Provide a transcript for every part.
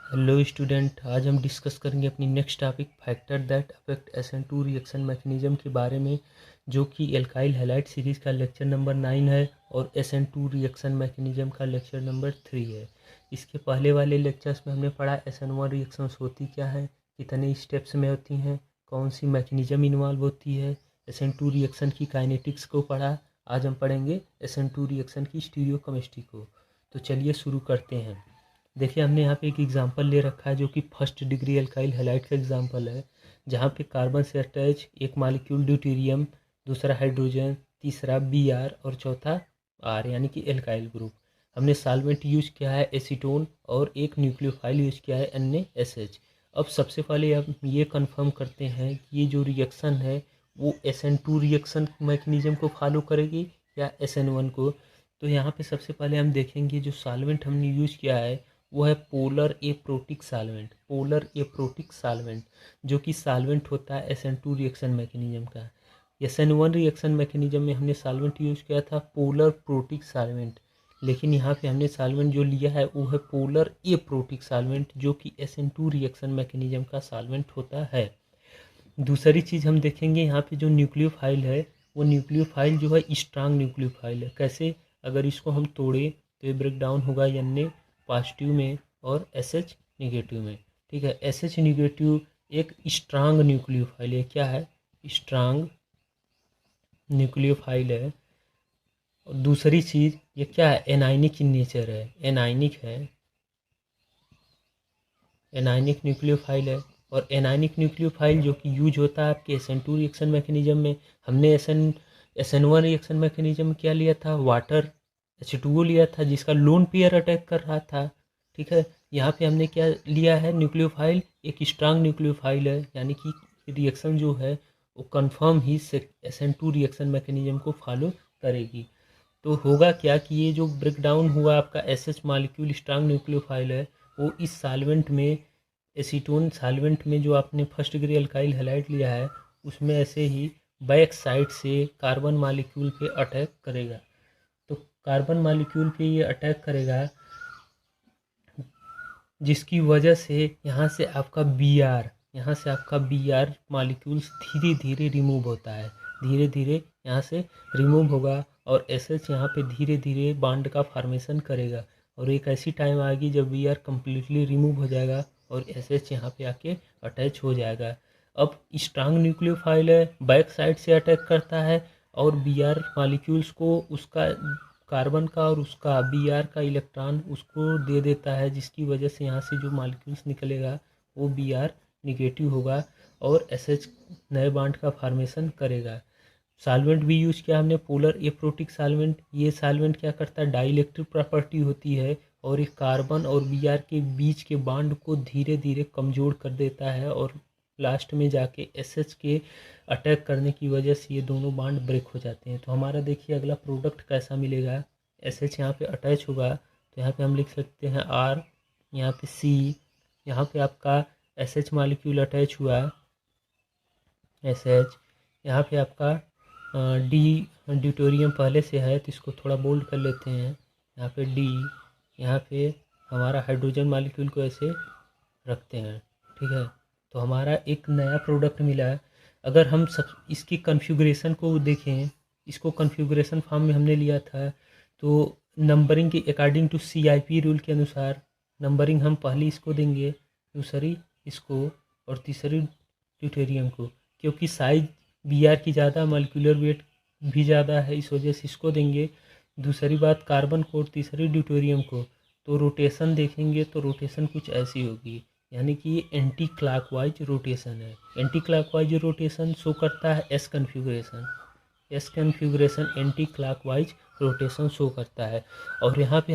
Hello student, आज हम discuss करेंगे अपनी next topic factor that affect SN2 reaction mechanism के बारे में, जो कि एल्काइल हैलाइड सीरीज़ का लेक्चर नंबर 9 है और SN2 रिएक्शन मैकेनिज्म का लेक्चर नंबर 3 है। इसके पहले वाले लेक्चर्स में हमने पढ़ा SN1 रिएक्शंस होती क्या है, कितने स्टेप्स में होती हैं, कौन सी मैकेनिज्म इन्वॉल्व होती है। SN2 रिएक्शन की काइनेटिक्स को पढ़ा। आज हम पढ़ेंगे SN2 रिएक्शन की स्टीरियोकेमिस्ट्री को। तो चलिए शुरू करते हैं। देखिए, हमने यहाँ पे एक एग्जांपल ले रखा है जो कि फर्स्ट डिग्री एल्काइल हैलाइड का एग्जांपल है, जहाँ पे कार्बन से अटैच एक मॉलिक्यूल ड्यूटेरियम, दूसरा हाइड्रोजन, तीसरा Br और चौथा R यानी कि एल्काइल ग्रुप। हमने सॉल्वेंट यूज किया है एसीटोन और एक न्यूक्लियोफाइल यूज किया है NaSH। अब सबसे पहले हम ये कंफर्म करते हैं कि ये जो रिएक्शन है वो SN2 रिएक्शन मैकेनिज्म को फॉलो करेगी या SN1 को। तो यहाँ पे सबसे पहले हम देखेंगे जो सॉल्वेंट हमने यूज किया है वो है polar aprotic solvent. Polar aprotic solvent जो कि सॉल्वेंट होता है SN2 रिएक्शन मैकेनिज्म का। SN1 रिएक्शन मैकेनिज्म में हमने सॉल्वेंट यूज किया था पोलर प्रोटिक सॉल्वेंट, लेकिन यहाँ पे हमने सॉल्वेंट जो लिया है वो है पोलर एप्रोटिक सॉल्वेंट, जो कि SN2 रिएक्शन मैकेनिज्म का सॉल्वेंट होता है। दूसरी चीज़ हम देखेंगे, यहाँ पे जो न्यूक्लियोफाइल है वो न्यूक्लियोफाइल जो है स्ट्रांग न्यूक्लियोफाइल है। कैसे? अगर इसको हम तोड़े तो ये ब्रेक डाउन होगा Na पॉजिटिव में और SH निगेटिव में। ठीक है, SH निगेटिव एक स्ट्रांग न्यूक्लियोफाइल है। क्या है? स्ट्रांग न्यूक्लियोफाइल है। और दूसरी चीज़ ये क्या है? एनाइनिक इन नेचर है, एनाइनिक है, एनाइनिक न्यूक्लियोफाइल है। और एनाइनिक न्यूक्लियोफाइल जो कि यूज होता है आपके SN2 रिएक्शन मैकेनिज्म में। हमने SN1 रिएक्शन मैकेनिज्म में क्या लिया था? वाटर H2O लिया था जिसका लोन पेयर अटैक कर रहा था। ठीक है, यहाँ पे हमने क्या लिया है? न्यूक्लियोफाइल एक स्ट्रांग न्यूक्लियोफाइल है, यानी कि रिएक्शन जो है वो कंफर्म ही SN2 रिएक्शन मैकेनिज्म को फॉलो करेगी। तो होगा क्या कि ये जो ब्रेक डाउन हुआ आपका SH मॉलिक्यूल स्ट्रांग न्यूक्लियोफाइल है, वो इस सॉल्वेंट में, एसीटोन सॉल्वेंट में जो आपने फर्स्ट डिग्री एल्काइल हैलाइड लिया है उसमें ऐसे ही बैक साइड से कार्बन मॉलिक्यूल पे अटैक करेगा। तो कार्बन मॉलिक्यूल पे ये अटैक करेगा, जिसकी वजह से यहाँ से आपका Br मॉलिक्यूल्स धीरे धीरे रिमूव होता है, धीरे धीरे यहाँ से रिमूव होगा और SH यहाँ पे धीरे धीरे बॉन्ड का फॉर्मेशन करेगा। और एक ऐसी टाइम आएगी जब Br कम्प्लीटली रिमूव हो जाएगा और SH यहाँ पे आके अटैच हो जाएगा। अब स्ट्रांग न्यूक्लियोफाइल है, बैक साइड से अटैक करता है और Br मॉलिक्यूल्स को उसका कार्बन का और उसका Br का इलेक्ट्रॉन उसको दे देता है, जिसकी वजह से यहाँ से जो मॉलिक्यूल्स निकलेगा वो Br निगेटिव होगा और SH नए बॉन्ड का फॉर्मेशन करेगा। सॉल्वेंट भी यूज किया हमने पोलर एप्रोटिक सॉल्वेंट। ये सॉल्वेंट क्या करता है? डाइलेक्ट्रिक प्रॉपर्टी होती है और एक कार्बन और Br के बीच के बॉन्ड को धीरे धीरे कमज़ोर कर देता है और लास्ट में जाके SH के अटैक करने की वजह से ये दोनों बॉन्ड ब्रेक हो जाते हैं। तो हमारा देखिए अगला प्रोडक्ट कैसा मिलेगा। SH यहाँ पे अटैच होगा तो यहाँ पे हम लिख सकते हैं R, यहाँ पे C, यहाँ पे आपका SH मॉलिक्यूल अटैच हुआ SH, यहाँ पे आपका D ड्यूटेरियम पहले से है तो इसको थोड़ा बोल्ड कर लेते हैं। यहाँ पे D, यहाँ पे हमारा हाइड्रोजन मॉलिक्यूल को ऐसे रखते हैं। ठीक है, तो हमारा एक नया प्रोडक्ट मिला है। अगर हम सब इसकी कॉन्फ़िगरेशन को देखें, इसको कॉन्फ़िगरेशन फॉर्म में हमने लिया था, तो नंबरिंग के अकॉर्डिंग टू CIP रूल के अनुसार नंबरिंग हम पहले इसको देंगे, दूसरी इसको और तीसरी ड्यूटेरियम को, क्योंकि साइज Br की ज़्यादा, मॉलिक्यूलर वेट भी ज़्यादा है, इस वजह से इसको देंगे। दूसरी बात कार्बन को और तीसरी ड्यूटेरियम को। तो रोटेशन देखेंगे तो रोटेशन कुछ ऐसी होगी, यानी कि ये एंटी क्लॉकवाइज रोटेशन है। एंटी क्लॉकवाइज रोटेशन शो करता है S configuration anti clockwise rotation show करता है। और यहाँ पे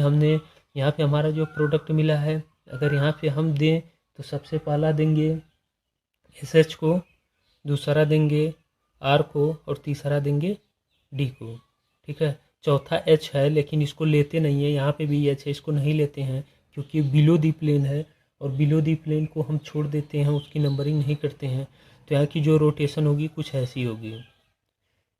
हमारा जो प्रोडक्ट मिला है, अगर यहाँ पे हम दें तो सबसे पहला देंगे SH को, दूसरा देंगे R को और तीसरा देंगे D को। ठीक है, चौथा H है लेकिन इसको लेते नहीं है, यहाँ पे भी H है, इसको नहीं लेते हैं क्योंकि बिलो दी प्लेन है और बिलो दी प्लेन को हम छोड़ देते हैं, उसकी नंबरिंग नहीं करते हैं। तो यहाँ की जो रोटेशन होगी कुछ ऐसी होगी,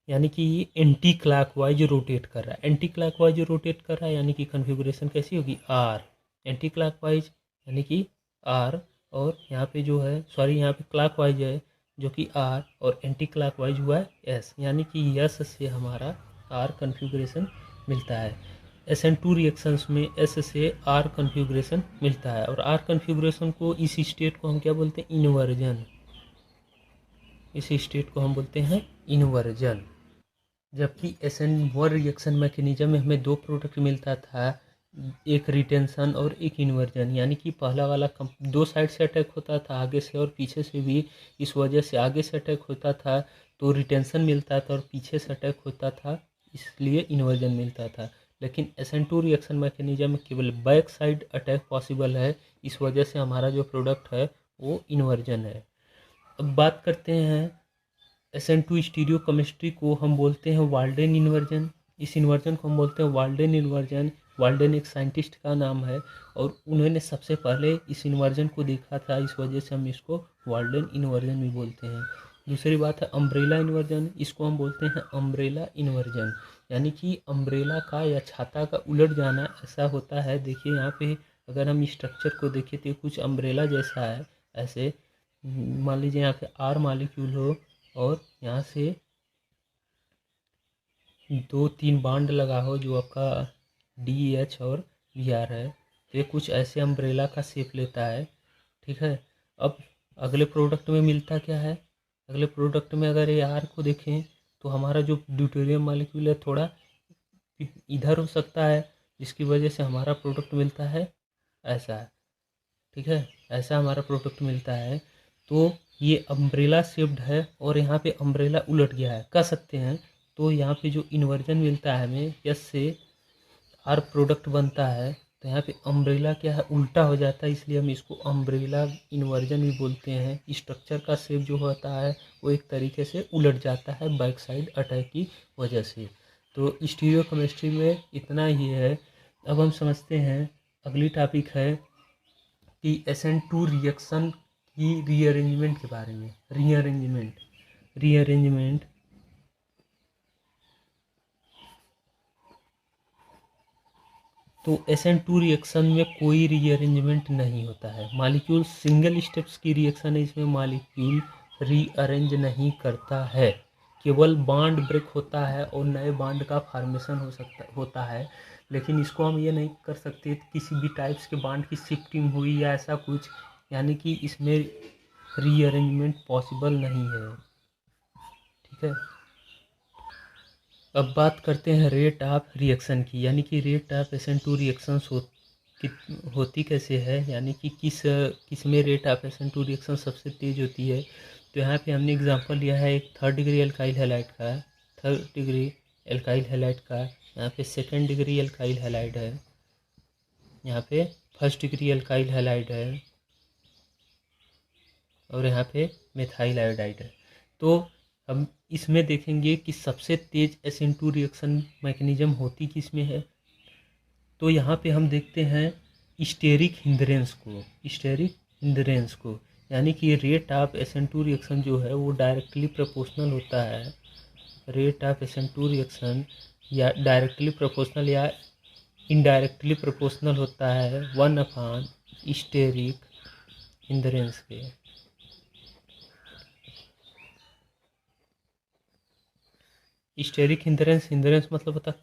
यानी कि ये एंटी क्लॉकवाइज रोटेट कर रहा है। एंटी क्लॉकवाइज रोटेट कर रहा है यानी कि कन्फिगरेशन कैसी होगी? R एंटी क्लॉकवाइज यानी कि आर, और यहाँ पे जो है सॉरी यहाँ पे क्लॉकवाइज है जो कि आर, और एंटी क्लॉकवाइज हुआ है एस, यानी कि यस से हमारा आर कन्फिग्रेशन मिलता है। SN2 रिएक्शंस में एस से आर कन्फिग्रेशन मिलता है, और आर कन्फिग्रेशन को इस स्टेट को हम क्या बोलते हैं, इन्वर्जन। इस स्टेट को हम बोलते हैं इन्वर्जन। जबकि SN1 रिएक्शन मैकेनिज्म में हमें दो प्रोडक्ट मिलता था, एक रिटेंशन और एक इन्वर्जन, यानी कि पहला वाला दो साइड से अटैक होता था, आगे से और पीछे से भी। इस वजह से आगे से अटैक होता था तो रिटेंशन मिलता था, और पीछे से अटैक होता था इसलिए इन्वर्जन मिलता था। लेकिन SN2 रिएक्शन मैकेनिज्म में केवल बैक साइड अटैक पॉसिबल है, इस वजह से हमारा जो प्रोडक्ट है वो इन्वर्जन है। अब बात करते हैं SN2 स्टीरियो केमिस्ट्री को हम बोलते हैं वाल्डेन इन्वर्जन। इस इन्वर्जन को हम बोलते हैं वाल्डेन इन्वर्जन। वाल्डेन एक साइंटिस्ट का नाम है, और उन्होंने सबसे पहले इस इन्वर्जन को देखा था, इस वजह से हम इसको वाल्डेन इन्वर्जन भी बोलते हैं। दूसरी बात है अम्ब्रेला इन्वर्जन। इसको हम बोलते हैं अम्ब्रेला इन्वर्जन, यानी कि अम्ब्रेला का या छाता का उलट जाना ऐसा होता है। देखिए यहाँ पे अगर हम स्ट्रक्चर को देखें तो कुछ अम्ब्रेला जैसा है। ऐसे मान लीजिए यहाँ पे आर मालिक्यूल हो, और यहाँ से 2-3 बांड लगा हो जो आपका DH और VR है, तो ये कुछ ऐसे अम्ब्रेला का शेप लेता है। ठीक है। अब अगले प्रोडक्ट में मिलता क्या है, अगले प्रोडक्ट में अगर ये आर को देखें तो हमारा जो ड्यूटेरियम मालिक्यूल है थोड़ा इधर हो सकता है, जिसकी वजह से हमारा प्रोडक्ट मिलता है ऐसा। ठीक है, ऐसा हमारा प्रोडक्ट मिलता है। तो ये अम्ब्रेला शेप्ड है, और यहाँ पे अम्ब्रेला उलट गया है कह सकते हैं। तो यहाँ पे जो इन्वर्जन मिलता है हमें, एस से आर प्रोडक्ट बनता है, तो यहाँ पे अम्ब्रेला क्या है, उल्टा हो जाता है, इसलिए हम इसको अम्ब्रेला इन्वर्जन भी बोलते हैं। स्ट्रक्चर का शेप जो होता है वो एक तरीके से उलट जाता है बैक साइड अटैक की वजह से। तो स्टीरियो केमिस्ट्री में इतना ही है। अब हम समझते हैं अगली टॉपिक है कि SN2 रिएक्शन की रीअरेंजमेंट के बारे में। रीअरेंजमेंट तो SN2 रिएक्शन में कोई रीअरेंजमेंट नहीं होता है। मॉलिक्यूल सिंगल स्टेप्स की रिएक्शन है, इसमें मॉलिक्यूल रीअरेंज नहीं करता है, केवल बॉन्ड ब्रेक होता है और नए बॉन्ड का फॉर्मेशन होता है। लेकिन इसको हम ये नहीं कर सकते किसी भी टाइप्स के बॉन्ड की शिफ्टिंग हुई या ऐसा कुछ, यानी कि इसमें रीअरेंजमेंट पॉसिबल नहीं है। ठीक है। अब बात करते हैं रेट ऑफ रिएक्शन की, यानी कि रेट ऑफ SN2 रिएक्शंस होती कैसे है, यानी कि किस में रेट ऑफ SN2 रिएक्शन सबसे तेज़ होती है। तो यहाँ पे हमने एग्जांपल लिया है एक 3rd डिग्री एल्काइल हैलाइड का, 3rd डिग्री एल्काइल हैलाइड का। यहाँ पे 2nd डिग्री एल्काइल हैलाइड है, यहाँ पे 1st डिग्री एल्काइल हैलाइड है, और यहाँ पे मेथाइल आयोडाइड है। तो हम इसमें देखेंगे कि सबसे तेज SN2 रिएक्शन मैकेनिज्म होती किस में है। तो यहाँ पे हम देखते हैं स्टेरिक हिंद्रेंस को, यानी कि रेट ऑफ SN2 रिएक्शन जो है वो डायरेक्टली प्रोपोर्शनल होता है। रेट ऑफ SN2 रिएक्शन या डायरेक्टली प्रोपोर्शनल या इनडायरेक्टली प्रोपोर्शनल होता है 1/* स्टेरिक हिंद्रेंस के। स्टेरिक हिंद्रेंस मतलब होता है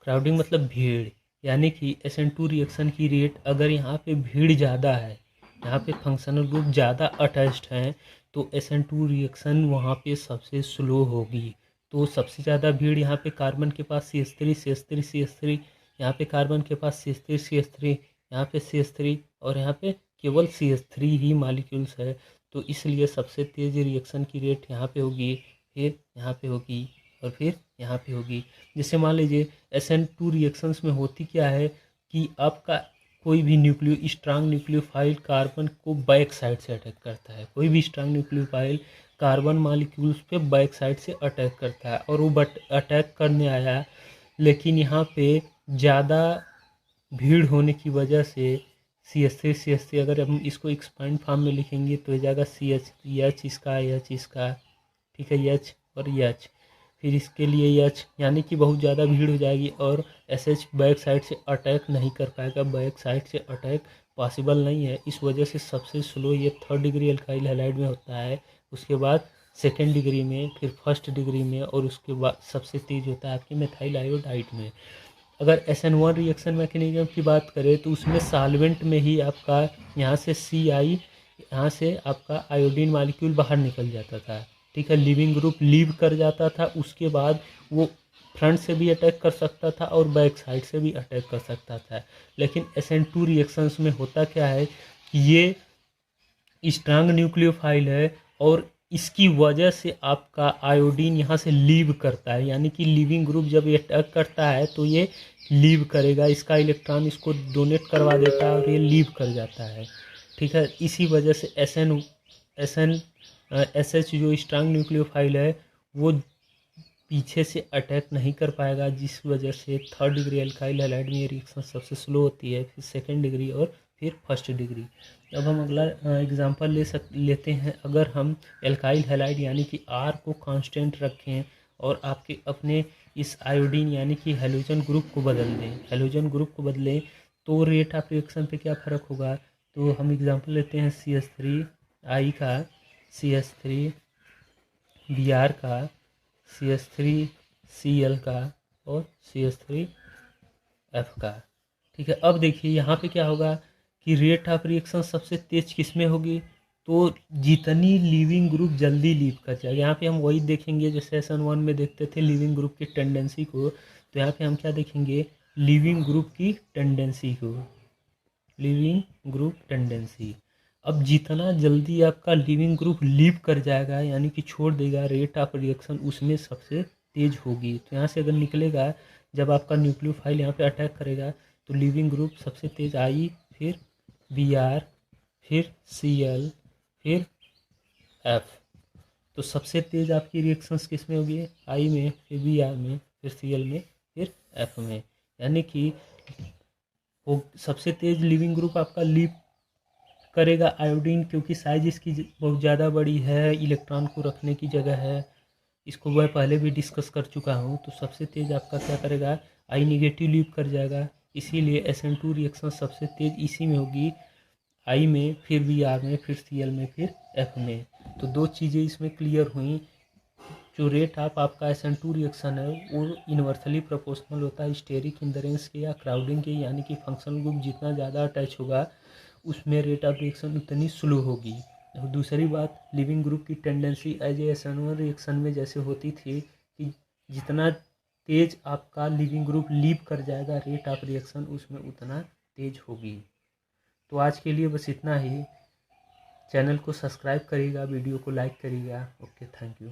क्राउडिंग मतलब भीड़, यानी कि SN2 रिएक्शन की रेट अगर यहाँ पे भीड़ ज़्यादा है, यहाँ पे फंक्शनल ग्रुप ज़्यादा अटैच्ड हैं, तो SN2 रिएक्शन वहाँ पे सबसे स्लो होगी। तो सबसे ज़्यादा भीड़ यहाँ पे कार्बन के पास CH3 यहाँ पे कार्बन के पास CH3 यहाँ पे CH3, और यहाँ पे केवल CH3 ही मॉलिक्यूल्स है। तो इसलिए सबसे तेज़ रिएक्शन की रेट यहाँ पे होगी, फिर यहाँ पे होगी, और फिर यहाँ पे होगी। जैसे मान लीजिए SN2 रिएक्शंस में होती क्या है कि आपका कोई भी स्ट्रांग न्यूक्लियोफाइल कार्बन को बैक साइड से अटैक करता है। कोई भी स्ट्रांग न्यूक्लियोफाइल कार्बन मॉलिक्यूल्स पे बैक साइड से अटैक करता है, और वो अटैक करने आया, लेकिन यहाँ पे ज़्यादा भीड़ होने की वजह से CH3 अगर हम इसको एक्सपांड फॉर्म में लिखेंगे तो हो जाएगा CH, H इसका, H इसका, ठीक है, H और H, फिर इसके लिए H यानी कि बहुत ज़्यादा भीड़ हो जाएगी और SH बैक साइड से अटैक नहीं कर पाएगा, बैक साइड से अटैक पॉसिबल नहीं है। इस वजह से सबसे स्लो ये 3rd डिग्री अल्काइल हैलाइड में होता है, उसके बाद 2nd डिग्री में, फिर 1st डिग्री में, और उसके बाद सबसे तेज़ होता है आपकी मिथाइल आयोडाइड में। अगर SN1 रिएक्शन मैकेनिज्म की बात करें तो उसमें सॉल्वेंट में ही आपका यहाँ से CI, यहाँ से आपका आयोडीन मॉलिक्यूल बाहर निकल जाता था, ठीक है, लिविंग ग्रुप लीव कर जाता था। उसके बाद वो फ्रंट से भी अटैक कर सकता था और बैक साइड से भी अटैक कर सकता था। लेकिन SN2 रिएक्शंस में होता क्या है कि ये स्ट्रांग न्यूक्लियोफाइल है और इसकी वजह से आपका आयोडीन यहाँ से लीव करता है, यानी कि लिविंग ग्रुप जब ये अटैक करता है तो ये लीव करेगा, इसका इलेक्ट्रॉन इसको डोनेट करवा देता है और ये लीव कर जाता है, ठीक है। इसी वजह से SH जो स्ट्रांग न्यूक्लियोफाइल है वो पीछे से अटैक नहीं कर पाएगा, जिस वजह से 3rd डिग्री अल्काइल हैलाइड में ये रिएक्शन सबसे स्लो होती है, फिर 2nd डिग्री और फिर 1st डिग्री। अब हम अगला एग्जांपल लेते हैं। अगर हम एल्काइल हैलाइड यानी कि R को कांस्टेंट रखें और आपके अपने इस आयोडीन यानी कि हैलोजन ग्रुप को बदलें तो रेट ऑफ रिएक्शन पे क्या फ़र्क होगा। तो हम एग्जांपल लेते हैं CH3I का, CH3Br का, CH3Cl का और CH3F का, ठीक है। अब देखिए यहाँ पे क्या होगा कि रेट ऑफ रिएक्शन सबसे तेज किस में होगी, तो जितनी लिविंग ग्रुप जल्दी लीव कर जाएगा। यहाँ पे हम वही देखेंगे जो सेशन 1 में देखते थे लिविंग ग्रुप की टेंडेंसी को, तो यहाँ पे हम क्या देखेंगे, लिविंग ग्रुप की टेंडेंसी को, लिविंग ग्रुप टेंडेंसी। अब जितना जल्दी आपका लिविंग ग्रुप लीव कर जाएगा यानी कि छोड़ देगा, रेट ऑफ रिएक्शन उसमें सबसे तेज होगी। तो यहाँ से अगर निकलेगा, जब आपका न्यूक्लियोफाइल यहाँ पे अटैक करेगा तो लिविंग ग्रुप सबसे तेज I, फिर Br, फिर Cl, फिर F। तो सबसे तेज आपकी रिएक्शंस किस में होगी, I में, फिर Br में, फिर Cl में, फिर F में। यानी कि वो सबसे तेज लिविंग ग्रुप आपका लीव करेगा आयोडीन, क्योंकि साइज इसकी बहुत ज़्यादा बड़ी है, इलेक्ट्रॉन को रखने की जगह है, इसको मैं पहले भी डिस्कस कर चुका हूँ। तो सबसे तेज़ आपका क्या करेगा, I नेगेटिव लीव कर जाएगा, इसीलिए SN2 रिएक्शन सबसे तेज़ इसी में होगी, I में, फिर Br में, फिर Cl में, फिर F में। तो दो चीज़ें इसमें क्लियर हुई। जो रेट ऑफ आपका SN2 रिएक्शन है वो इन्वर्सली प्रोपोर्शनल होता है स्टेरिक इंदरेंस के या क्राउडिंग के, यानी कि फंक्शनल ग्रुप जितना ज़्यादा अटैच होगा उसमें रेट ऑफ रिएक्शन उतनी स्लो होगी। और दूसरी बात, लिविंग ग्रुप की tendency as a SN1 reaction में जैसे होती थी कि जितना तेज आपका लिविंग ग्रुप लीव कर जाएगा रेट ऑफ रिएक्शन उसमें उतना तेज होगी। तो आज के लिए बस इतना ही। चैनल को सब्सक्राइब करिएगा, वीडियो को लाइक करिएगा। Okay, thank you.